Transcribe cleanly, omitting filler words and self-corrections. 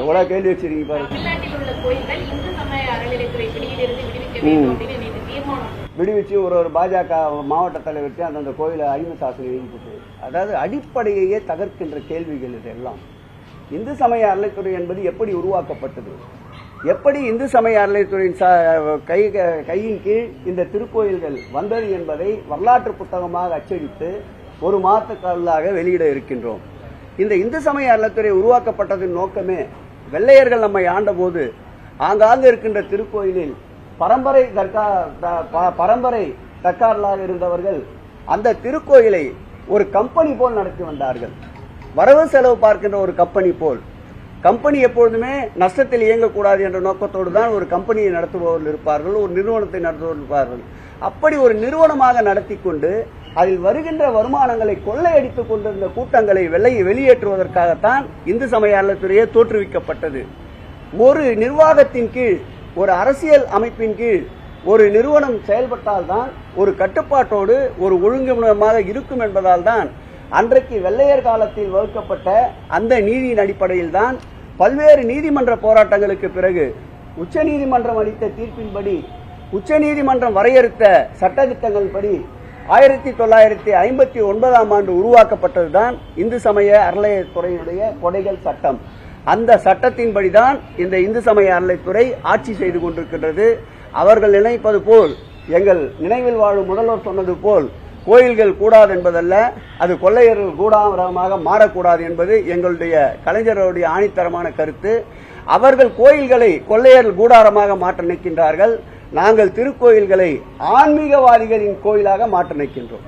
எவ்வளவு கேள்வி வச்சிருக்கீங்க பாருங்க. விடுவிச்சு ஒரு பாஜக மாவட்ட தலைவருக்கு அந்த கோயிலை அடிமை சாசனம் எழுதிட்டு, அதாவது அடிப்படையே தகர்க்கின்ற கேள்விகள் இதெல்லாம். இந்து சமய அறநிலைத்துறை என்பது எப்படி உருவாக்கப்பட்டது, எப்படி இந்து சமய அறநிலைத்துறையின் கையின் கீழ் இந்த திருக்கோயில்கள் வந்தது என்பதை வரலாற்று புத்தகமாக அச்சடித்து ஒரு மாதக்காலாக வெளியிட இருக்கின்றோம். இந்த இந்து சமய அறநிலைத்துறை உருவாக்கப்பட்டதன் நோக்கமே, வெள்ளையர்கள் நம்மை ஆண்டபோது ஆங்காங்கு இருக்கின்ற திருக்கோயிலில் பரம்பரை தக்கார்களாக இருந்தவர்கள் அந்த திருக்கோயிலை ஒரு கம்பெனி போல் நடத்தி வந்தார்கள். வரவு செலவு பார்க்கின்ற ஒரு கம்பெனி போல். கம்பெனி எப்பொழுதுமே நஷ்டத்தில் இயங்கக்கூடாது என்ற நோக்கத்தோடு தான் ஒரு கம்பெனியை நடத்துபவர்கள் இருப்பார்கள், ஒரு நிறுவனத்தை நடத்துபவர்கள் இருப்பார்கள். அப்படி ஒரு நிறுவனமாக நடத்தி கொண்டு அதில் வருகின்ற வருமானங்களை கொள்ளையடித்துக் கொண்டிருந்த கூட்டங்களை வெளியேற்றுவதற்காகத்தான் இந்து சமய அறநிலையத்துறையே தோற்றுவிக்கப்பட்டது. ஒரு நிர்வாகத்தின் கீழ், ஒரு அரசியல் அமைப்பின் கீழ் ஒரு நிறுவனம் செயல்பட்டால்தான் ஒரு கட்டுப்பாட்டோடு ஒரு ஒழுங்குமுறையாக இருக்கும் என்பதால் தான் அன்றைக்கு வெள்ளையர் காலத்தில் வகுக்கப்பட்ட அந்த நீதியின் அடிப்படையில் தான் பல்வேறு நீதிமன்ற போராட்டங்களுக்கு பிறகு உச்சநீதிமன்றம் அளித்த தீர்ப்பின்படி, உச்சநீதிமன்றம் வரையறுத்த சட்டத்திட்டங்கள் படி 1959ஆம் ஆண்டு உருவாக்கப்பட்டதுதான் இந்து சமய அறநிலையத்துறையினுடைய கொடைகள் சட்டம். அந்த சட்டத்தின்படிதான் இந்த இந்து சமய அறநிலையத்துறை ஆட்சி செய்து கொண்டிருக்கின்றது. அவர்கள் நினைப்பது போல், எங்கள் நினைவில் வாழும் முதல்வர் சொன்னது போல், கோயில்கள் கூடாது என்பதல்ல, அது கொள்ளையர்கள் கூடாரமாக மாறக்கூடாது என்பது எங்களுடைய கலைஞர்களுடைய ஆணித்தரமான கருத்து. அவர்கள் கோயில்களை கொள்ளையர்கள் கூடாரமாக மாற்ற நிற்கின்றார்கள். நாங்கள் திருக்கோயில்களை ஆன்மீகவாதிகளின் கோயிலாக மாற்ற நிற்கின்றோம்.